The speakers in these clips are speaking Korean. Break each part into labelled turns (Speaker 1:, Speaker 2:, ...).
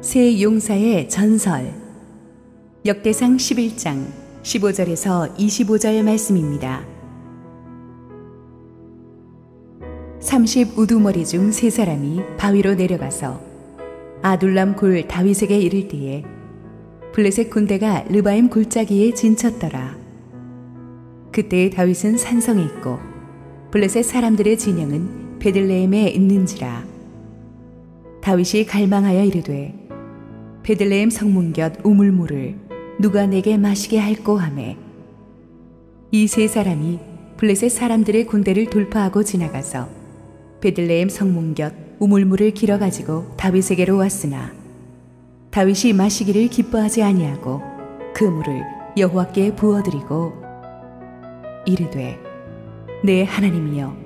Speaker 1: 새 용사의 전설. 역대상 11장 15절에서 25절 말씀입니다. 30 우두머리 중 세 사람이 바위로 내려가서 아둘람 굴 다윗에게 이를 때에 블레셋 군대가 르바임 골짜기에 진쳤더라. 그때 다윗은 산성에 있고 블레셋 사람들의 진영은 베들레헴에 있는지라. 다윗이 갈망하여 이르되 베들레헴 성문 곁 우물물을 누가 내게 마시게 할꼬 하매, 이 세 사람이 블레셋 사람들의 군대를 돌파하고 지나가서 베들레헴 성문 곁 우물물을 길어 가지고 다윗에게로 왔으나 다윗이 마시기를 기뻐하지 아니하고 그 물을 여호와께 부어드리고 이르되, 내 하나님이여,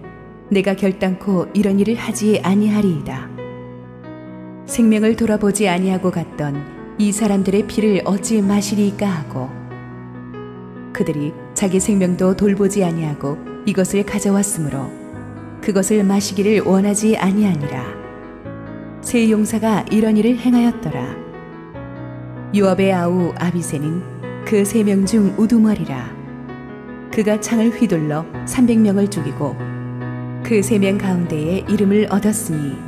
Speaker 1: 내가 결단코 이런 일을 하지 아니하리이다. 생명을 돌아보지 아니하고 갔던 이 사람들의 피를 어찌 마시리이까 하고, 그들이 자기 생명도 돌보지 아니하고 이것을 가져왔으므로 그것을 마시기를 원하지 아니하니라. 세 용사가 이런 일을 행하였더라. 요압의 아우 아비새는 그 세 명 중 우두머리라. 그가 창을 휘둘러 300명을 죽이고 그 세 명 가운데에 이름을 얻었으니,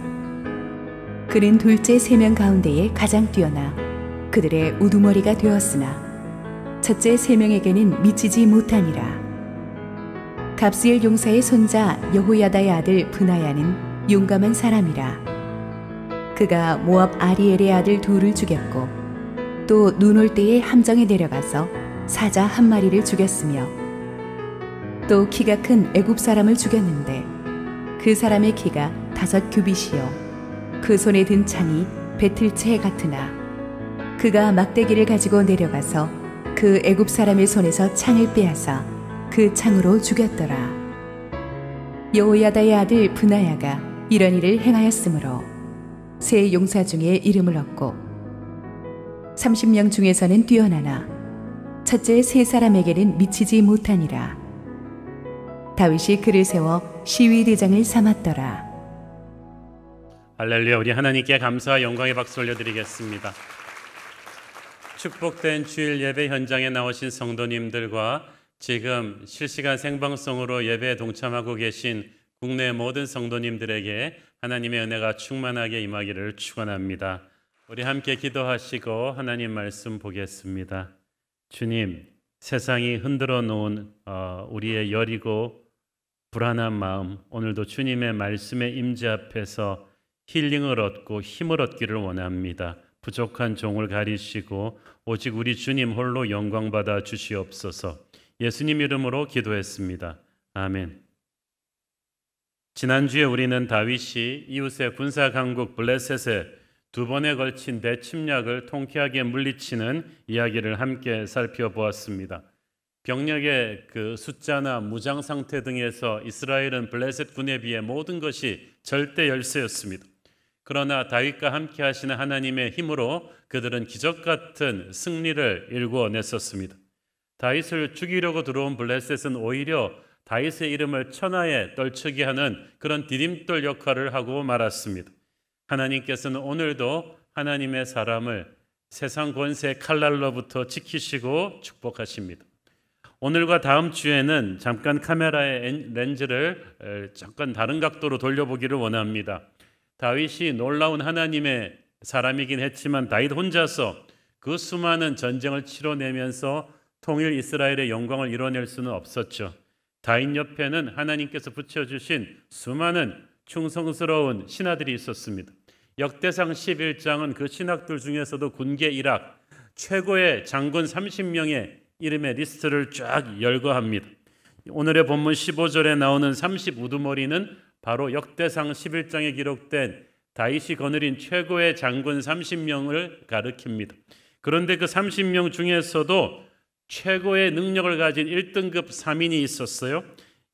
Speaker 1: 그는 둘째 세 명 가운데에 가장 뛰어나 그들의 우두머리가 되었으나 첫째 세 명에게는 미치지 못하니라. 갑스엘 용사의 손자 여호야다의 아들 브나야는 용감한 사람이라. 그가 모압 아리엘의 아들 둘을 죽였고 또 눈 올 때에 함정에 내려가서 사자 한 마리를 죽였으며, 또 키가 큰 애굽 사람을 죽였는데 그 사람의 키가 5 규빗이요 그 손에 든 창이 배틀채 같으나 그가 막대기를 가지고 내려가서 그 애굽 사람의 손에서 창을 빼앗아 그 창으로 죽였더라. 여호야다의 아들 브나야가 이런 일을 행하였으므로 세 용사 중에 이름을 얻고 30명 중에서는 뛰어나나 첫째 세 사람에게는 미치지 못하니라. 다윗이 그를 세워 시위대장을 삼았더라.
Speaker 2: 할렐루야. 우리 하나님께 감사와 영광의 박수 올려드리겠습니다. 축복된 주일 예배 현장에 나오신 성도님들과 지금 실시간 생방송으로 예배에 동참하고 계신 국내 모든 성도님들에게 하나님의 은혜가 충만하게 임하기를 축원합니다. 우리 함께 기도하시고 하나님 말씀 보겠습니다. 주님, 세상이 흔들어 놓은 우리의 여리고 불안한 마음, 오늘도 주님의 말씀의 임재 앞에서 힐링을 얻고 힘을 얻기를 원합니다. 부족한 종을 가리시고 오직 우리 주님 홀로 영광 받아 주시옵소서. 예수님 이름으로 기도했습니다. 아멘. 지난주에 우리는 다윗이 이웃의 군사 강국 블레셋에 2번에 걸친 대침략을 통쾌하게 물리치는 이야기를 함께 살펴보았습니다. 병력의 그 숫자나 무장 상태 등에서 이스라엘은 블레셋 군에 비해 모든 것이 절대 열세였습니다. 그러나 다윗과 함께 하시는 하나님의 힘으로 그들은 기적 같은 승리를 일궈냈었습니다. 다윗을 죽이려고 들어온 블레셋은 오히려 다윗의 이름을 천하에 떨치게 하는 그런 디딤돌 역할을 하고 말았습니다. 하나님께서는 오늘도 하나님의 사람을 세상 권세 칼날로부터 지키시고 축복하십니다. 오늘과 다음 주에는 잠깐 카메라의 렌즈를 잠깐 다른 각도로 돌려보기를 원합니다. 다윗이 놀라운 하나님의 사람이긴 했지만 다윗 혼자서 그 수많은 전쟁을 치러내면서 통일 이스라엘의 영광을 이뤄낼 수는 없었죠. 다윗 옆에는 하나님께서 붙여주신 수많은 충성스러운 신하들이 있었습니다. 역대상 11장은 그 신하들 중에서도 군계 일학 최고의 장군 30명의 이름의 리스트를 쫙 열거합니다. 오늘의 본문 15절에 나오는 30 우두머리는 바로 역대상 11장에 기록된 다윗이 거느린 최고의 장군 30명을 가리킵니다. 그런데 그 30명 중에서도 최고의 능력을 가진 1등급 3인이 있었어요.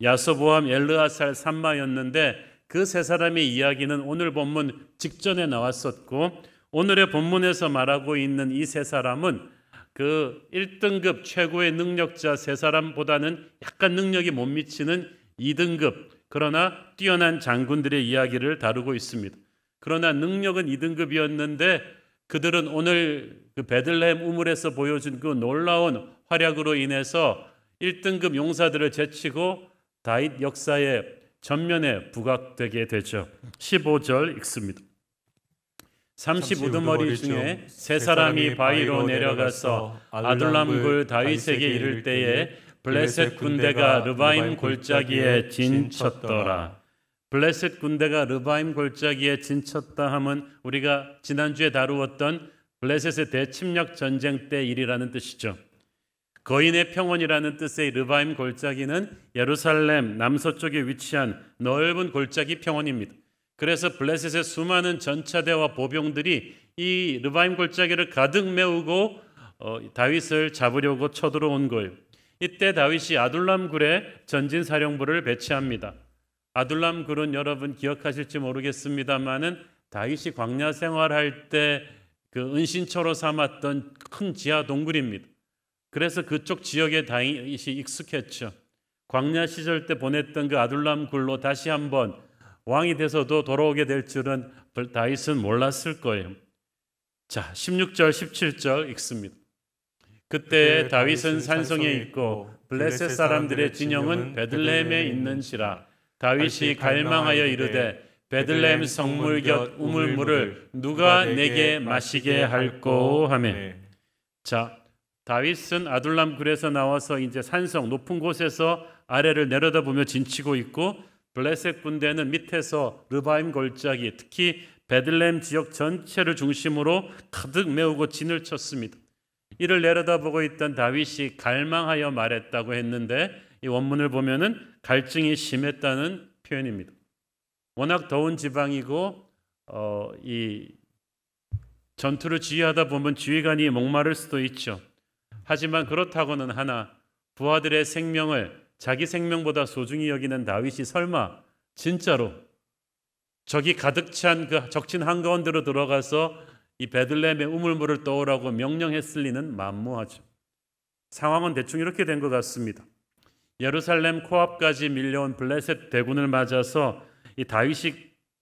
Speaker 2: 야소보암, 엘르아살, 삼마였는데 그 세 사람의 이야기는 오늘 본문 직전에 나왔었고, 오늘의 본문에서 말하고 있는 이 세 사람은 그 1등급 최고의 능력자 세 사람보다는 약간 능력이 못 미치는 2등급 그러나 뛰어난 장군들의 이야기를 다루고 있습니다. 그러나 능력은 2등급이었는데 그들은 오늘 그 베들레헴 우물에서 보여준 그 놀라운 활약으로 인해서 1등급 용사들을 제치고 다윗 역사의 전면에 부각되게 되죠. 15절 읽습니다. 30 우두머리 중에 세 사람이 바위로 내려가서 아둘람 굴 다윗에게 이를 때에 블레셋 군대가 르바임 골짜기에 진쳤더라. 블레셋 군대가 르바임 골짜기에 진쳤다 함은 우리가 지난주에 다루었던 블레셋의 대침략 전쟁 때 일이라는 뜻이죠. 거인의 평원이라는 뜻의 르바임 골짜기는 예루살렘 남서쪽에 위치한 넓은 골짜기 평원입니다. 그래서 블레셋의 수많은 전차대와 보병들이 이 르바임 골짜기를 가득 메우고 다윗을 잡으려고 쳐들어온 거예요. 이때 다윗이 아둘람 굴에 전진 사령부를 배치합니다. 아둘람 굴은 여러분 기억하실지 모르겠습니다만은 다윗이 광야 생활할 때 그 은신처로 삼았던 큰 지하 동굴입니다. 그래서 그쪽 지역에 다윗이 익숙했죠. 광야 시절 때 보냈던 그 아둘람 굴로 다시 한번 왕이 돼서도 돌아오게 될 줄은 다윗은 몰랐을 거예요. 자, 16절 17절 읽습니다. 그때 다윗은 산성에 있고 블레셋 사람들의 진영은 베들레헴에 있는지라. 다윗이 갈망하여 이르되 베들레헴 성물 곁 우물물을 누가 내게 마시게 할꼬 하매. 자, 다윗은 아둘람 굴에서 나와서 이제 산성 높은 곳에서 아래를 내려다보며 진치고 있고, 블레셋 군대는 밑에서 르바임 골짜기, 특히 베들레헴 지역 전체를 중심으로 가득 메우고 진을 쳤습니다. 이를 내려다보고 있던 다윗이 갈망하여 말했다고 했는데, 이 원문을 보면은 갈증이 심했다는 표현입니다. 워낙 더운 지방이고 이 전투를 지휘하다 보면 지휘관이 목마를 수도 있죠. 하지만 그렇다고는 하나 부하들의 생명을 자기 생명보다 소중히 여기는 다윗이 설마 진짜로 적이 가득 찬 그 적진 한가운데로 들어가서 이 베들레헴의 우물물을 떠오라고 명령했을 리는 만무하죠. 상황은 대충 이렇게 된 것 같습니다. 예루살렘 코앞까지 밀려온 블레셋 대군을 맞아서 이 다윗이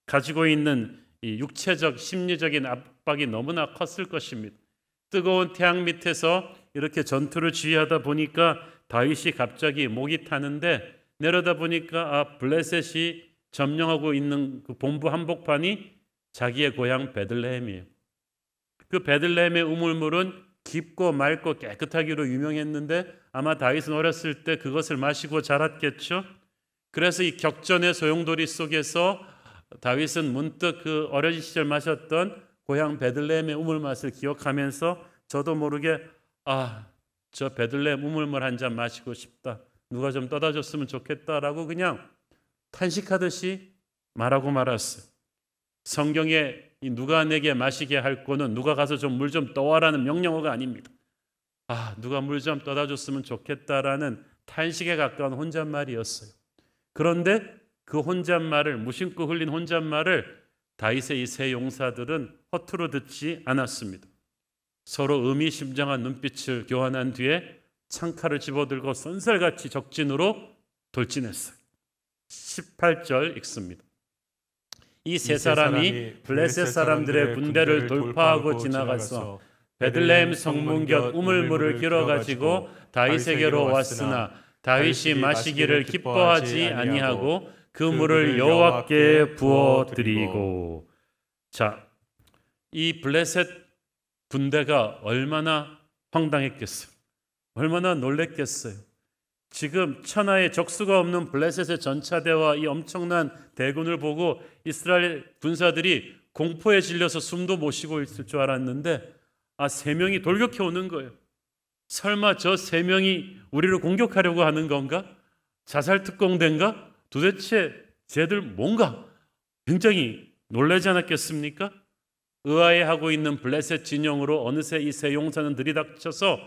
Speaker 2: 가지고 있는 이 육체적 심리적인 압박이 너무나 컸을 것입니다. 뜨거운 태양 밑에서 이렇게 전투를 지휘하다 보니까 다윗이 갑자기 목이 타는데, 내려다 보니까 블레셋이 점령하고 있는 그 본부 한복판이 자기의 고향 베들레헴이에요. 그 베들레헴의 우물물은 깊고 맑고 깨끗하기로 유명했는데 아마 다윗은 어렸을 때 그것을 마시고 자랐겠죠. 그래서 이 격전의 소용돌이 속에서 다윗은 문득 그 어린 시절 마셨던 고향 베들레헴의 우물 맛을 기억하면서 저도 모르게 저 베들레헴 우물물 한 잔 마시고 싶다, 누가 좀 떠다 줬으면 좋겠다라고 그냥 탄식하듯이 말하고 말았어요. 성경에 이 누가 내게 마시게 할 거는 누가 가서 좀 물 좀 떠와라는 명령어가 아닙니다. 누가 물 좀 떠다 줬으면 좋겠다라는 탄식에 가까운 혼잣말이었어요. 그런데 그 혼잣말을, 무심코 흘린 혼잣말을 다윗의 이 세 용사들은 허투루 듣지 않았습니다. 서로 의미심장한 눈빛을 교환한 뒤에 창칼을 집어들고 쏜살같이 적진으로 돌진했어요. 18절 읽습니다. 이 세 사람이 블레셋 사람들의 군대를 돌파하고 지나가서 베들레헴 성문 곁 우물물을 길어가지고 다윗에게로 왔으나 다윗이 마시기를 기뻐하지 아니하고 그 물을 여호와께 부어드리고. 자, 이 블레셋 군대가 얼마나 황당했겠어요. 얼마나 놀랬겠어요. 지금 천하에 적수가 없는 블레셋의 전차대와 이 엄청난 대군을 보고 이스라엘 군사들이 공포에 질려서 숨도 못 쉬고 있을 줄 알았는데 세 명이 돌격해 오는 거예요. 설마 저 세 명이 우리를 공격하려고 하는 건가? 자살 특공대인가? 도대체 쟤들 뭔가? 굉장히 놀라지 않았겠습니까? 의아해하고 있는 블레셋 진영으로 어느새 이 세 용사는 들이닥쳐서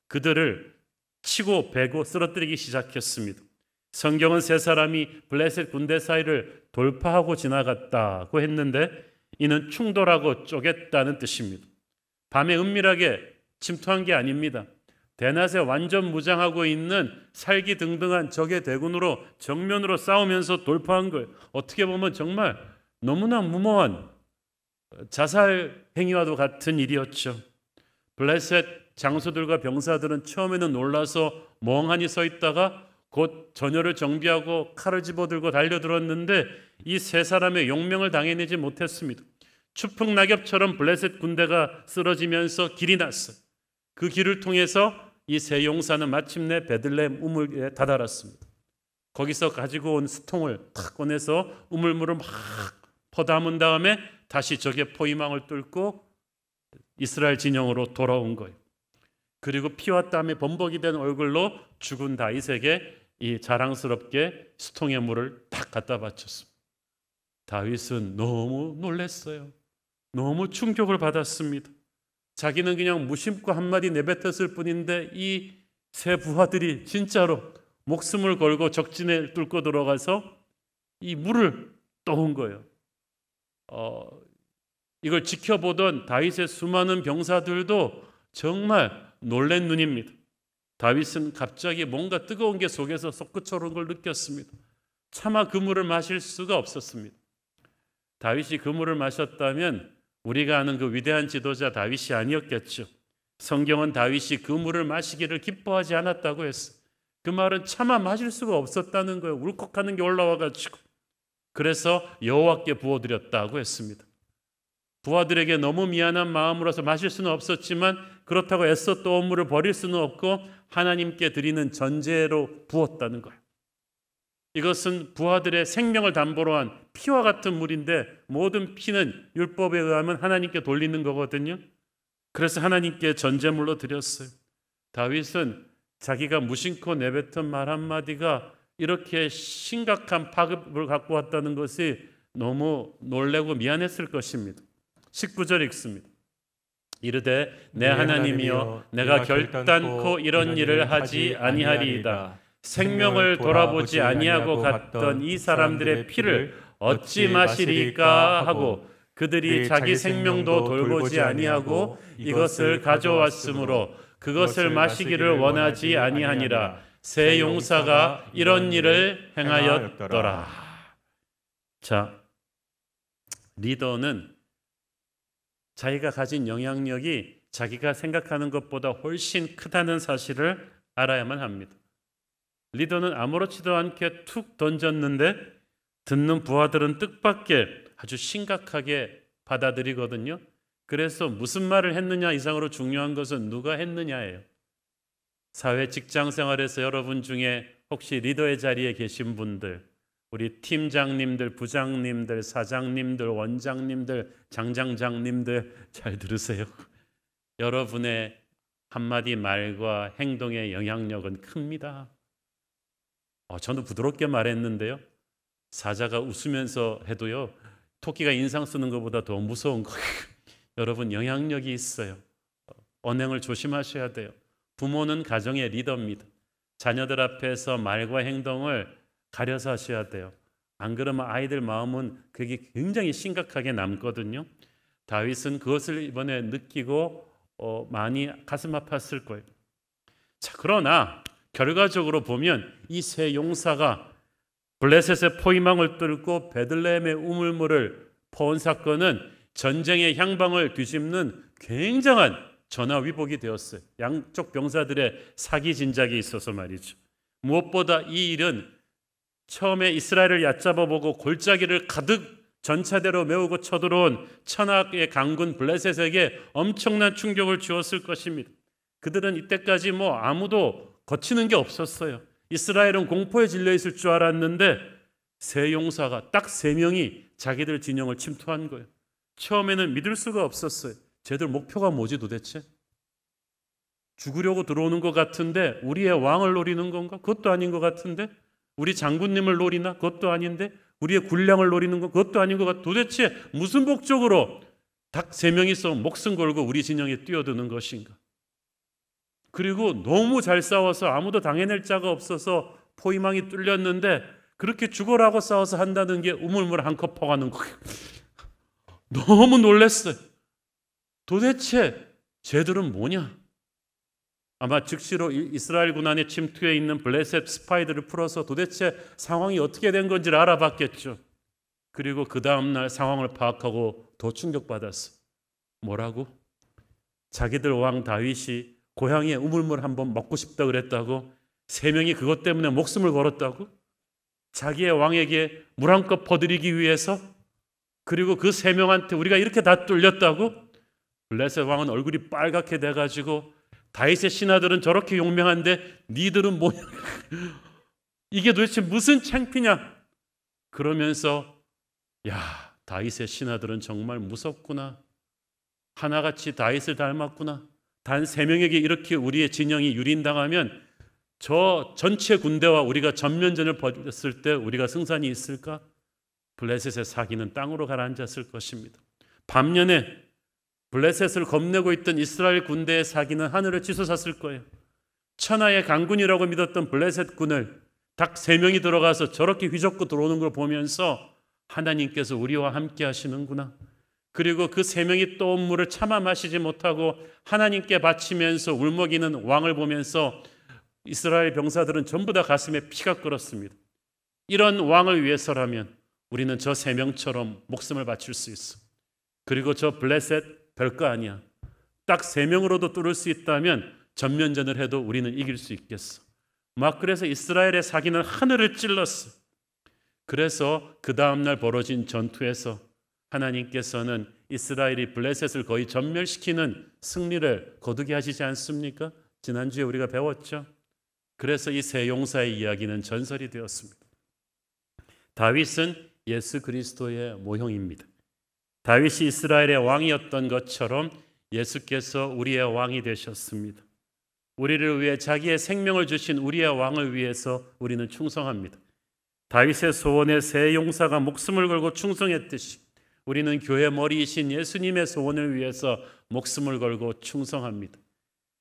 Speaker 2: 그들을 치고 베고 쓰러뜨리기 시작했습니다. 성경은 세 사람이 블레셋 군대 사이를 돌파하고 지나갔다고 했는데 이는 충돌하고 쪼갰다는 뜻입니다. 밤에 은밀하게 침투한 게 아닙니다. 대낮에 완전 무장하고 있는 살기등등한 적의 대군으로 정면으로 싸우면서 돌파한 거예요. 어떻게 보면 정말 너무나 무모한 자살 행위와도 같은 일이었죠. 블레셋 장수들과 병사들은 처음에는 놀라서 멍하니 서 있다가 곧 전열을 정비하고 칼을 집어들고 달려들었는데 이 세 사람의 용명을 당해내지 못했습니다. 추풍 낙엽처럼 블레셋 군대가 쓰러지면서 길이 났어요. 그 길을 통해서 이 세 용사는 마침내 베들레헴 우물에 다다랐습니다. 거기서 가지고 온 수통을 탁 꺼내서 우물물을 막 퍼담은 다음에 다시 적의 포위망을 뚫고 이스라엘 진영으로 돌아온 거예요. 그리고 피와 땀에 범벅이 된 얼굴로 죽은 다윗에게 이 자랑스럽게 수통의 물을 딱 갖다 바쳤습니다. 다윗은 너무 놀랐어요. 너무 충격을 받았습니다. 자기는 그냥 무심코 한마디 내뱉었을 뿐인데 이 세 부하들이 진짜로 목숨을 걸고 적진에 뚫고 들어가서 이 물을 떠온 거예요. 이걸 지켜보던 다윗의 수많은 병사들도 정말 놀란 눈입니다. 다윗은 갑자기 뭔가 뜨거운 게 속에서 솟구쳐오는 걸 느꼈습니다. 차마 그 물을 마실 수가 없었습니다. 다윗이 그 물을 마셨다면 우리가 아는 그 위대한 지도자 다윗이 아니었겠죠. 성경은 다윗이 그 물을 마시기를 기뻐하지 않았다고 했어요. 그 말은 차마 마실 수가 없었다는 거예요. 울컥하는 게 올라와가지고. 그래서 여호와께 부어드렸다고 했습니다. 부하들에게 너무 미안한 마음으로서 마실 수는 없었지만 그렇다고 애써 떠온 물을 버릴 수는 없고 하나님께 드리는 전제로 부었다는 거예요. 이것은 부하들의 생명을 담보로 한 피와 같은 물인데 모든 피는 율법에 의하면 하나님께 돌리는 거거든요. 그래서 하나님께 전제물로 드렸어요. 다윗은 자기가 무심코 내뱉은 말 한마디가 이렇게 심각한 파급을 갖고 왔다는 것이 너무 놀라고 미안했을 것입니다. 19절 읽습니다. 이르되 내 하나님이여 내가 결단코 이런 일을 하지 아니하리이다. 생명을 돌아보지 아니하고 갔던 이 사람들의 피를 어찌 마시리까 하고 그들이 자기 생명도 돌보지 아니하고 이것을 가져왔으므로 그것을 마시기를 원하지 아니하니라. 세 용사가 이런 일을 행하였더라. 자, 리더는 자기가 가진 영향력이 자기가 생각하는 것보다 훨씬 크다는 사실을 알아야만 합니다. 리더는 아무렇지도 않게 툭 던졌는데 듣는 부하들은 뜻밖의 아주 심각하게 받아들이거든요. 그래서 무슨 말을 했느냐 이상으로 중요한 것은 누가 했느냐예요. 사회 직장 생활에서 여러분 중에 혹시 리더의 자리에 계신 분들, 우리 팀장님들, 부장님들, 사장님들, 원장님들, 장장장님들 잘 들으세요. 여러분의 한마디 말과 행동의 영향력은 큽니다. 저는 부드럽게 말했는데요. 사자가 웃으면서 해도요. 토끼가 인상 쓰는 것보다 더 무서운 거예요. 여러분 영향력이 있어요. 언행을 조심하셔야 돼요. 부모는 가정의 리더입니다. 자녀들 앞에서 말과 행동을 가려서 하셔야 돼요. 안 그러면 아이들 마음은 그게 굉장히 심각하게 남거든요. 다윗은 그것을 이번에 느끼고 많이 가슴 아팠을 거예요. 자, 그러나 결과적으로 보면 이 세 용사가 블레셋의 포위망을 뚫고 베들레헴의 우물물을 퍼온 사건은 전쟁의 향방을 뒤집는 굉장한 전화위복이 되었어요. 양쪽 병사들의 사기 진작이 있어서 말이죠. 무엇보다 이 일은 처음에 이스라엘을 얕잡아보고 골짜기를 가득 전차대로 메우고 쳐들어온 천하의 강군 블레셋에게 엄청난 충격을 주었을 것입니다. 그들은 이때까지 아무도 거치는 게 없었어요. 이스라엘은 공포에 질려 있을 줄 알았는데 세 용사가 딱 3명이 자기들 진영을 침투한 거예요. 처음에는 믿을 수가 없었어요. 쟤들 목표가 뭐지 도대체? 죽으려고 들어오는 것 같은데 우리의 왕을 노리는 건가? 그것도 아닌 것 같은데 우리 장군님을 노리나? 그것도 아닌데 우리의 군량을 노리는 거? 그것도 아닌 것 같아. 도대체 무슨 목적으로 딱 3명이서 목숨 걸고 우리 진영에 뛰어드는 것인가? 그리고 너무 잘 싸워서 아무도 당해낼 자가 없어서 포위망이 뚫렸는데 그렇게 죽어라고 싸워서 한다는 게 우물물 한 컵 퍼가는 거예요. 너무 놀랐어요. 도대체 쟤들은 뭐냐? 아마 즉시로 이스라엘군 안에 침투해 있는 블레셋 스파이들을 풀어서 도대체 상황이 어떻게 된 건지를 알아봤겠죠. 그리고 그 다음날 상황을 파악하고 더 충격받았어. 뭐라고? 자기들 왕 다윗이 고향에 우물물 한번 먹고 싶다 그랬다고? 3명이 그것 때문에 목숨을 걸었다고? 자기의 왕에게 물 한 컵 퍼드리기 위해서? 그리고 그 3명한테 우리가 이렇게 다 뚫렸다고? 블레셋 왕은 얼굴이 빨갛게 돼가지고 다윗의 신하들은 저렇게 용맹한데 니들은 뭐냐? 이게 도대체 무슨 창피냐? 그러면서 야, 다윗의 신하들은 정말 무섭구나. 하나같이 다윗을 닮았구나. 단 3명에게 이렇게 우리의 진영이 유린당하면 저 전체 군대와 우리가 전면전을 벌였을 때 우리가 승산이 있을까? 블레셋의 사기는 땅으로 가라앉았을 것입니다. 반면에 블레셋을 겁내고 있던 이스라엘 군대의 사기는 하늘을 치솟았을 거예요. 천하의 강군이라고 믿었던 블레셋 군을 닭 3명이 들어가서 저렇게 휘젓고 들어오는 걸 보면서 하나님께서 우리와 함께 하시는구나. 그리고 그 3명이 또 물을 참아 마시지 못하고 하나님께 바치면서 울먹이는 왕을 보면서 이스라엘 병사들은 전부 다 가슴에 피가 끓었습니다. 이런 왕을 위해서라면 우리는 저 3명처럼 목숨을 바칠 수 있어. 그리고 저 블레셋 별거 아니야. 딱 3명으로도 뚫을 수 있다면 전면전을 해도 우리는 이길 수 있겠어. 막 그래서 이스라엘의 사기는 하늘을 찔렀어. 그래서 그 다음날 벌어진 전투에서 하나님께서는 이스라엘이 블레셋을 거의 전멸시키는 승리를 거두게 하시지 않습니까? 지난주에 우리가 배웠죠. 그래서 이 세 용사의 이야기는 전설이 되었습니다. 다윗은 예수 그리스도의 모형입니다. 다윗이 이스라엘의 왕이었던 것처럼 예수께서 우리의 왕이 되셨습니다. 우리를 위해 자기의 생명을 주신 우리의 왕을 위해서 우리는 충성합니다. 다윗의 소원에 세 용사가 목숨을 걸고 충성했듯이 우리는 교회 머리이신 예수님의 소원을 위해서 목숨을 걸고 충성합니다.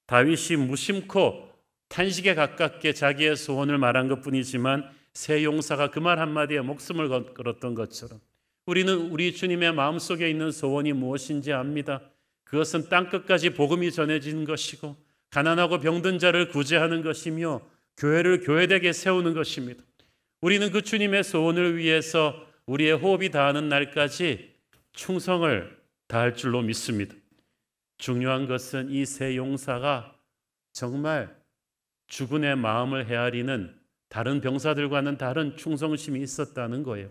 Speaker 2: 다윗이 무심코 탄식에 가깝게 자기의 소원을 말한 것뿐이지만 세 용사가 그 말 한마디에 목숨을 걸었던 것처럼 우리는 우리 주님의 마음속에 있는 소원이 무엇인지 압니다. 그것은 땅끝까지 복음이 전해진 것이고 가난하고 병든 자를 구제하는 것이며 교회를 교회되게 세우는 것입니다. 우리는 그 주님의 소원을 위해서 우리의 호흡이 다하는 날까지 충성을 다할 줄로 믿습니다. 중요한 것은 이 세 용사가 정말 주군의 마음을 헤아리는 다른 병사들과는 다른 충성심이 있었다는 거예요.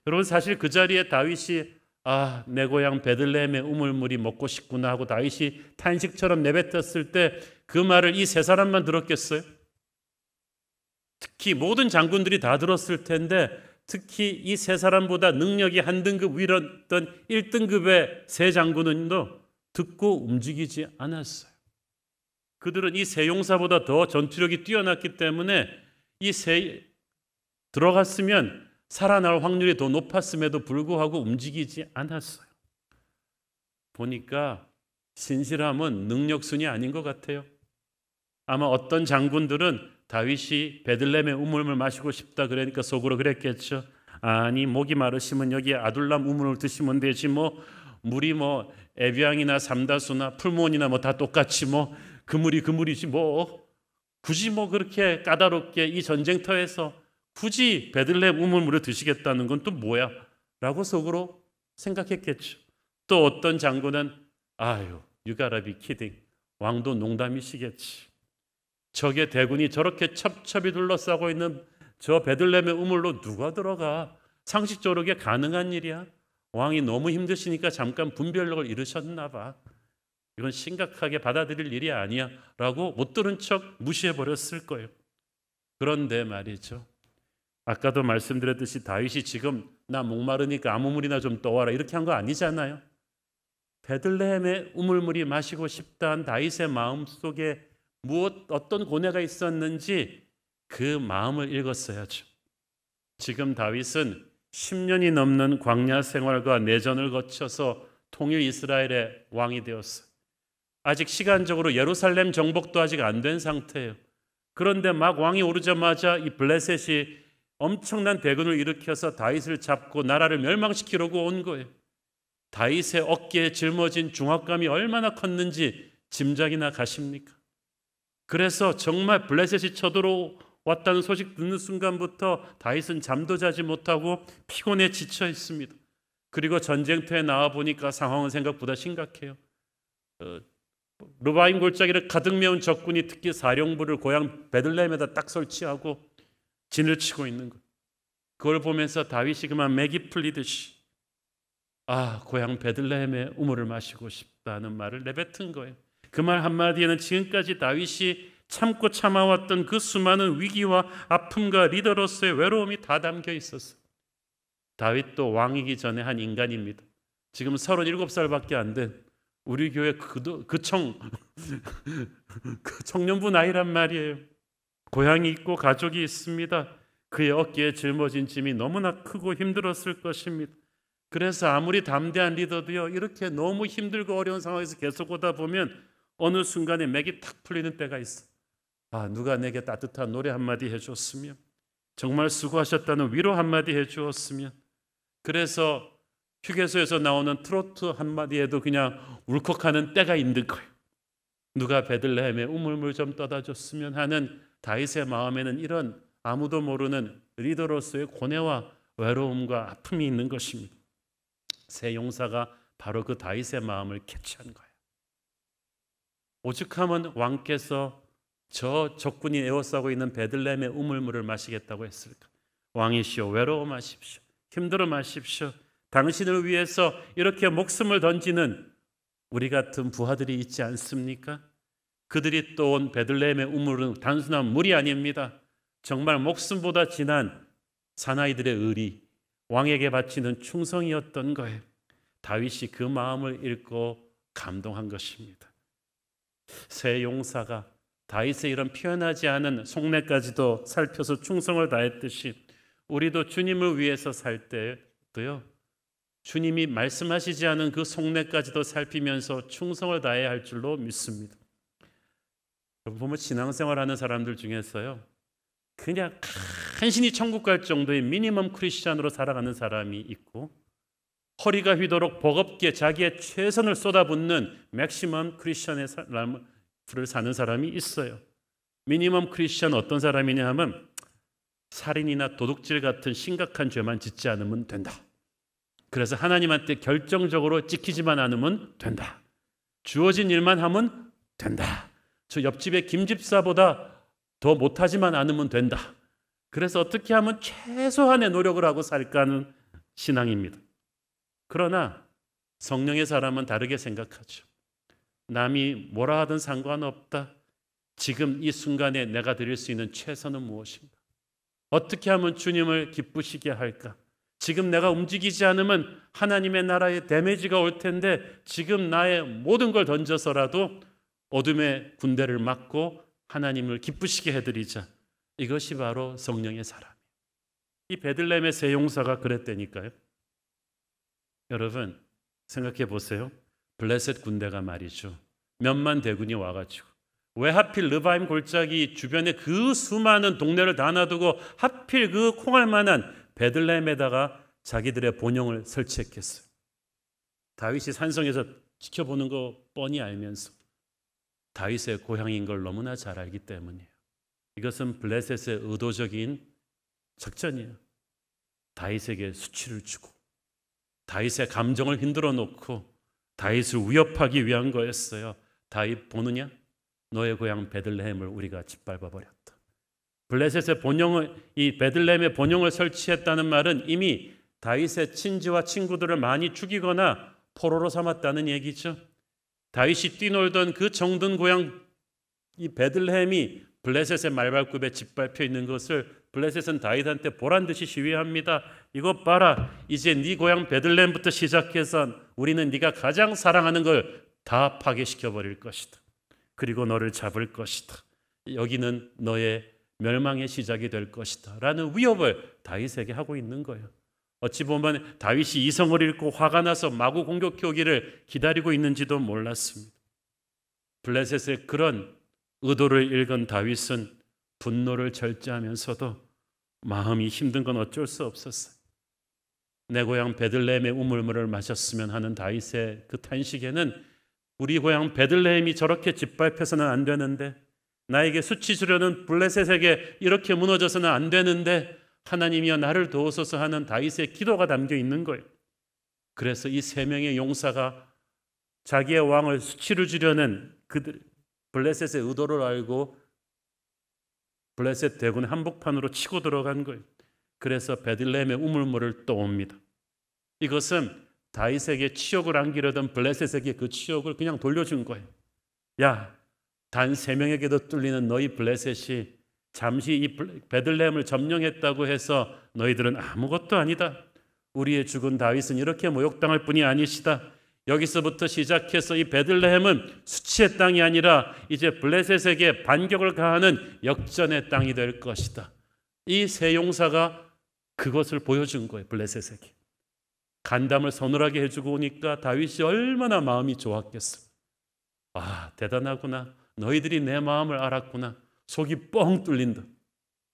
Speaker 2: 여러분, 사실 그 자리에 다윗이 내 고향 베들레헴의 우물물이 먹고 싶구나 하고 다윗이 탄식처럼 내뱉었을 때 그 말을 이 세 사람만 들었겠어요? 특히 모든 장군들이 다 들었을 텐데 특히 이 세 사람보다 능력이 한 등급 위였던 1등급의 세 장군은도 듣고 움직이지 않았어요. 그들은 이 세 용사보다 더 전투력이 뛰어났기 때문에 이 세 들어갔으면 살아날 확률이 더 높았음에도 불구하고 움직이지 않았어요. 보니까 신실함은 능력순이 아닌 것 같아요. 아마 어떤 장군들은 다윗이 베들레헴의 우물을 마시고 싶다 그러니까 속으로 그랬겠죠. 아니 목이 마르시면 여기 아둘람 우물을 드시면 되지 물이 에비앙이나 삼다수나 풀무원이나 다 똑같이 그 물이지 굳이 그렇게 까다롭게 이 전쟁터에서 굳이 베들레헴 우물물을 드시겠다는 건 또 뭐야? 라고 속으로 생각했겠죠. 또 어떤 장군은 you gotta be kidding. 왕도 농담이시겠지. 적의 대군이 저렇게 첩첩이 둘러싸고 있는 저 베들레헴의 우물로 누가 들어가? 상식적으로 그게 가능한 일이야? 왕이 너무 힘드시니까 잠깐 분별력을 잃으셨나 봐. 이건 심각하게 받아들일 일이 아니야 라고 못 들은 척 무시해버렸을 거예요. 그런데 말이죠. 아까도 말씀드렸듯이 다윗이 지금 나 목마르니까 아무 물이나 좀 떠와라 이렇게 한 거 아니잖아요. 베들레헴의 우물물이 마시고 싶다는 다윗의 마음속에 어떤 고뇌가 있었는지 그 마음을 읽었어야죠. 지금 다윗은 10년이 넘는 광야 생활과 내전을 거쳐서 통일 이스라엘의 왕이 되었어요. 아직 시간적으로 예루살렘 정복도 아직 안 된 상태예요. 그런데 막 왕이 오르자마자 이 블레셋이 엄청난 대군을 일으켜서 다윗을 잡고 나라를 멸망시키려고 온 거예요. 다윗의 어깨에 짊어진 중압감이 얼마나 컸는지 짐작이나 가십니까? 그래서 정말 블레셋이 쳐들어왔다는 소식 듣는 순간부터 다윗은 잠도 자지 못하고 피곤에 지쳐 있습니다. 그리고 전쟁터에 나와 보니까 상황은 생각보다 심각해요. 르바임 골짜기를 가득 메운 적군이 특히 사령부를 고향 베들레헴에다 딱 설치하고 진을 치고 있는 것. 그걸 보면서 다윗이 그만 맥이 풀리듯이 고향 베들레헴의 우물을 마시고 싶다는 말을 내뱉은 거예요. 그 말 한마디에는 지금까지 다윗이 참고 참아왔던 그 수많은 위기와 아픔과 리더로서의 외로움이 다 담겨 있었어요. 다윗도 왕이기 전에 한 인간입니다. 지금 37살밖에 안 된 우리 교회 그 청년부 나이란 말이에요. 고향이 있고 가족이 있습니다. 그의 어깨에 짊어진 짐이 너무나 크고 힘들었을 것입니다. 그래서 아무리 담대한 리더도요, 이렇게 너무 힘들고 어려운 상황에서 계속 오다 보면 어느 순간에 맥이 탁 풀리는 때가 있어. 누가 내게 따뜻한 노래 한마디 해줬으면, 정말 수고하셨다는 위로 한마디 해주었으면. 그래서 휴게소에서 나오는 트로트 한마디에도 그냥 울컥하는 때가 있는 거예요. 누가 베들레헴의 우물물 좀 떠다 줬으면 하는 다윗의 마음에는 이런 아무도 모르는 리더로서의 고뇌와 외로움과 아픔이 있는 것입니다. 새 용사가 바로 그 다윗의 마음을 캐치한 거예요. 오죽하면 왕께서 저 적군이 에워싸고 있는 베들레헴의 우물물을 마시겠다고 했을까? 왕이시여, 외로워 마십시오. 힘들어 마십시오. 당신을 위해서 이렇게 목숨을 던지는 우리 같은 부하들이 있지 않습니까? 그들이 떠온 베들레헴의 우물은 단순한 물이 아닙니다. 정말 목숨보다 진한 사나이들의 의리, 왕에게 바치는 충성이었던 거예요. 다윗이 그 마음을 읽고 감동한 것입니다. 새 용사가 다윗의 이런 표현하지 않은 속내까지도 살펴서 충성을 다했듯이 우리도 주님을 위해서 살 때도요, 주님이 말씀하시지 않은 그 속내까지도 살피면서 충성을 다해야 할 줄로 믿습니다. 여러분 보면 신앙생활하는 사람들 중에서요, 그냥 간신히 천국 갈 정도의 미니멈 크리스찬으로 살아가는 사람이 있고, 허리가 휘도록 버겁게 자기의 최선을 쏟아붓는 맥시멈 크리스찬의 삶을 사는 사람이 있어요. 미니멈 크리스찬 어떤 사람이냐 하면 살인이나 도둑질 같은 심각한 죄만 짓지 않으면 된다. 그래서 하나님한테 결정적으로 찍히지만 않으면 된다. 주어진 일만 하면 된다. 저 옆집의 김집사보다 더 못하지만 않으면 된다. 그래서 어떻게 하면 최소한의 노력을 하고 살까 하는 신앙입니다. 그러나 성령의 사람은 다르게 생각하죠. 남이 뭐라 하든 상관없다. 지금 이 순간에 내가 드릴 수 있는 최선은 무엇인가? 어떻게 하면 주님을 기쁘시게 할까? 지금 내가 움직이지 않으면 하나님의 나라에 데미지가 올 텐데 지금 나의 모든 걸 던져서라도 어둠의 군대를 막고 하나님을 기쁘시게 해드리자. 이것이 바로 성령의 사람이에요. 이 베들레헴의 새 용사가 그랬다니까요. 여러분 생각해 보세요. 블레셋 군대가 말이죠, 몇만 대군이 와가지고 왜 하필 르바임 골짜기 주변에 그 수많은 동네를 다 놔두고 하필 그 콩할 만한 베들레헴에다가 자기들의 본영을 설치했겠어요? 다윗이 산성에서 지켜보는 거 뻔히 알면서 다윗의 고향인 걸 너무나 잘 알기 때문이에요. 이것은 블레셋의 의도적인 작전이에요. 다윗에게 수치를 주고 다윗의 감정을 흔들어 놓고 다윗을 위협하기 위한 거였어요. 다윗 보느냐? 너의 고향 베들레헴을 우리가 짓밟아 버렸다. 블레셋의 본영을, 이 베들레헴의 본영을 설치했다는 말은 이미 다윗의 친지와 친구들을 많이 죽이거나 포로로 삼았다는 얘기죠. 다윗이 뛰놀던 그 정든 고향 이 베들레헴이 블레셋의 말발굽에 짓밟혀 있는 것을 블레셋은 다윗한테 보란듯이 시위합니다. 이것 봐라, 이제 네 고향 베들레헴부터 시작해서 우리는 네가 가장 사랑하는 걸 다 파괴시켜 버릴 것이다. 그리고 너를 잡을 것이다. 여기는 너의 멸망의 시작이 될 것이다 라는 위협을 다윗에게 하고 있는 거예요. 어찌 보면 다윗이 이성을 잃고 화가 나서 마구 공격해 오기를 기다리고 있는지도 몰랐습니다. 블레셋의 그런 의도를 읽은 다윗은 분노를 절제하면서도 마음이 힘든 건 어쩔 수 없었어요. 내 고향 베들레헴의 우물물을 마셨으면 하는 다윗의 그 탄식에는 우리 고향 베들레헴이 저렇게 짓밟혀서는 안 되는데, 나에게 수치 주려는 블레셋에게 이렇게 무너져서는 안 되는데 하나님이여 나를 도우소서 하는 다윗의 기도가 담겨 있는 거예요. 그래서 이 세 명의 용사가 자기의 왕을 수치를 주려는 그들 블레셋의 의도를 알고 블레셋 대군 한복판으로 치고 들어간 거예요. 그래서 베들레헴의 우물물을 떠옵니다. 이것은 다윗에게 치욕을 안기려던 블레셋에게 그 치욕을 그냥 돌려준 거예요. 야, 단 3명에게도 뚫리는 너희 블레셋이 잠시 이 베들레헴을 점령했다고 해서 너희들은 아무것도 아니다. 우리의 죽은 다윗은 이렇게 모욕당할 뿐이 아니시다. 여기서부터 시작해서 이 베들레헴은 수치의 땅이 아니라 이제 블레셋에게 반격을 가하는 역전의 땅이 될 것이다. 이 세 용사가 그것을 보여준 거예요. 블레셋에게 간담을 서늘하게 해주고 오니까 다윗이 얼마나 마음이 좋았겠어. 아, 대단하구나. 너희들이 내 마음을 알았구나. 속이 뻥 뚫린다.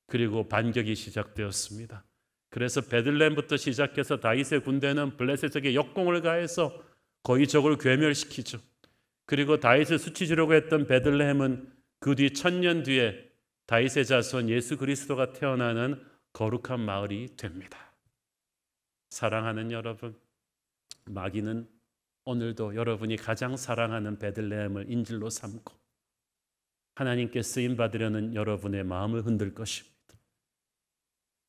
Speaker 2: 그리고 반격이 시작되었습니다. 그래서 베들레헴부터 시작해서 다윗의 군대는 블레셋에게 역공을 가해서 거의 적을 괴멸시키죠. 그리고 다윗을 수치주려고 했던 베들레헴은 그 뒤 1000년 뒤에 다윗의 자손 예수 그리스도가 태어나는 거룩한 마을이 됩니다. 사랑하는 여러분, 마귀는 오늘도 여러분이 가장 사랑하는 베들레헴을 인질로 삼고 하나님께 쓰임 받으려는 여러분의 마음을 흔들 것입니다.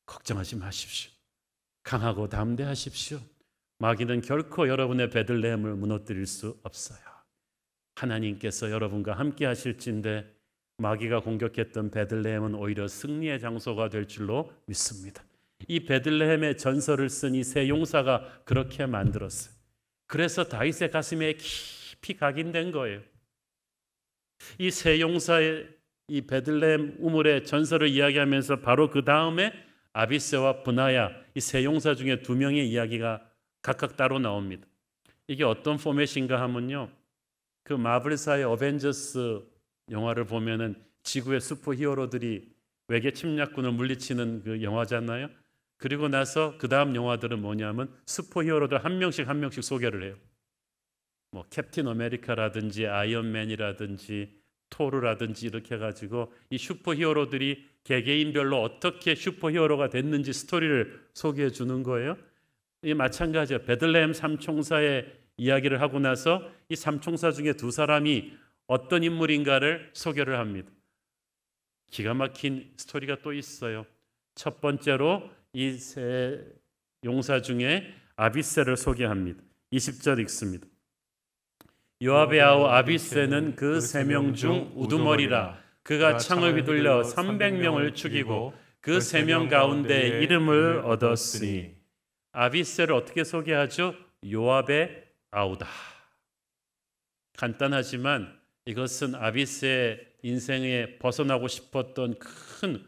Speaker 2: 걱정하지 마십시오. 강하고 담대하십시오. 마귀는 결코 여러분의 베들레헴을 무너뜨릴 수 없어요. 하나님께서 여러분과 함께 하실진데 마귀가 공격했던 베들레헴은 오히려 승리의 장소가 될 줄로 믿습니다. 이 베들레헴의 전설을 쓴 이 세 용사가 그렇게 만들었어요. 그래서 다윗의 가슴에 깊이 각인된 거예요. 이 세 용사의 이 베들레헴 우물의 전설을 이야기하면서 바로 그 다음에 아비새와 브나야 이 세 용사 중에 2명의 이야기가 각각 따로 나옵니다. 이게 어떤 포맷인가 하면요, 그 마블사의 어벤져스 영화를 보면은 지구의 슈퍼 히어로들이 외계 침략군을 물리치는 그 영화잖아요. 그리고 나서 그 다음 영화들은 뭐냐면 슈퍼 히어로들 한 명씩 소개를 해요. 뭐 캡틴 아메리카라든지 아이언맨이라든지 토르라든지 이렇게 해가지고 이 슈퍼 히어로들이 개개인별로 어떻게 슈퍼 히어로가 됐는지 스토리를 소개해 주는 거예요. 이 마찬가지예요. 베들레헴 삼총사의 이야기를 하고 나서 이 삼총사 중에 2사람이 어떤 인물인가를 소개를 합니다. 기가 막힌 스토리가 또 있어요. 첫 번째로 이 세 용사 중에 아비새를 소개합니다. 20절 읽습니다. 요압의 아우 아비새는 그 3명 중 우두머리라. 그가 창을 휘둘려 300명을 죽이고 그 3명 가운데 이름을 얻었으니. 아비새를 어떻게 소개하죠? 요압의 아우다. 간단하지만 이것은 아비새의 인생에 벗어나고 싶었던 큰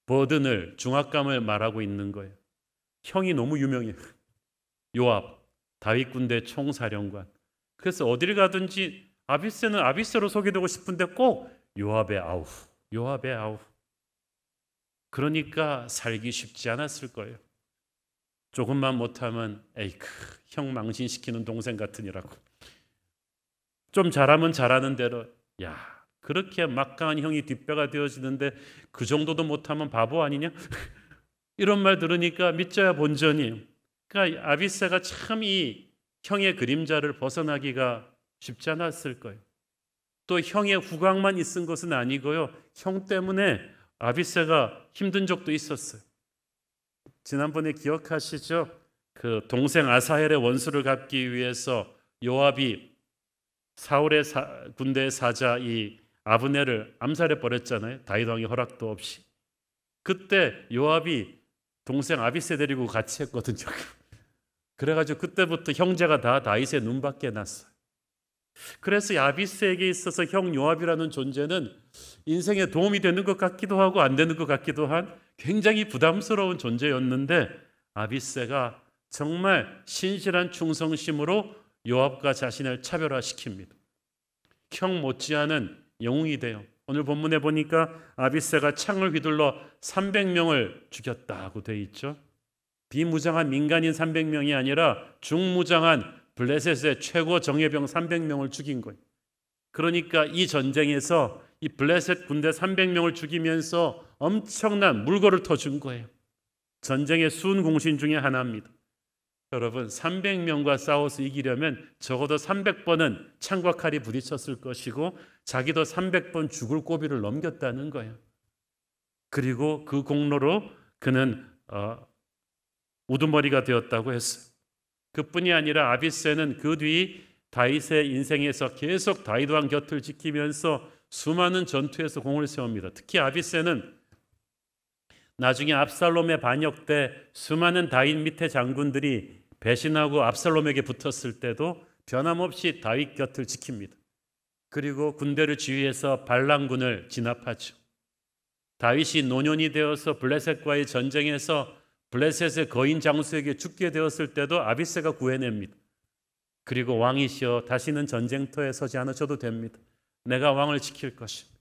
Speaker 2: 버든을, 중압감을 말하고 있는 거예요. 형이 너무 유명해요. 요압, 다윗 군대 총사령관. 그래서 어디를 가든지 아비새는 아비새로 소개되고 싶은데 꼭 요압의 아우, 요압의 아우. 그러니까 살기 쉽지 않았을 거예요. 조금만 못하면 에이크, 형 망신시키는 동생 같으니라고. 좀 잘하면 잘하는 대로, 야, 그렇게 막강한 형이 뒷배가 되어지는데 그 정도도 못하면 바보 아니냐? 이런 말 들으니까 믿져야 본전이에요. 그러니까 아비새가 참 이 형의 그림자를 벗어나기가 쉽지 않았을 거예요. 또 형의 후광만 있은 것은 아니고요. 형 때문에 아비새가 힘든 적도 있었어요. 지난번에 기억하시죠? 그 동생 아사헬의 원수를 갚기 위해서 요압이 사울의 군대의 사자 이 아브넬을 암살해 버렸잖아요. 다윗 왕의 허락도 없이. 그때 요압이 동생 아비새 데리고 같이 했거든요. 그래가지고 그때부터 형제가 다 다윗의 눈밖에 났어요. 그래서 아비새에게 있어서 형 요압이라는 존재는 인생에 도움이 되는 것 같기도 하고 안 되는 것 같기도 한 굉장히 부담스러운 존재였는데 아비새가 정말 신실한 충성심으로 요압과 자신을 차별화시킵니다. 형 못지않은 영웅이 돼요. 오늘 본문에 보니까 아비새가 창을 휘둘러 300명을 죽였다고 돼 있죠. 비무장한 민간인 300명이 아니라 중무장한 블레셋의 최고 정예병 300명을 죽인 거예요. 그러니까 이 전쟁에서 이 블레셋 군대 300명을 죽이면서 엄청난 물꼬를 터준 거예요. 전쟁의 순공신 중에 하나입니다. 여러분 300명과 싸워서 이기려면 적어도 300번은 창과 칼이 부딪혔을 것이고 자기도 300번 죽을 고비를 넘겼다는 거예요. 그리고 그 공로로 그는 우두머리가 되었다고 했어요. 그뿐이 아니라 아비새는 그 뒤 다윗의 인생에서 계속 다윗 왕 곁을 지키면서 수많은 전투에서 공을 세웁니다. 특히 아비새는 나중에 압살롬의 반역 때 수많은 다윗 밑에 장군들이 배신하고 압살롬에게 붙었을 때도 변함없이 다윗 곁을 지킵니다. 그리고 군대를 지휘해서 발랑군을 진압하죠. 다윗이 노년이 되어서 블레셋과의 전쟁에서 블레셋의 거인 장수에게 죽게 되었을 때도 아비새가 구해냅니다. 그리고 왕이시여 다시는 전쟁터에 서지 않으셔도 됩니다. 내가 왕을 지킬 것입니다.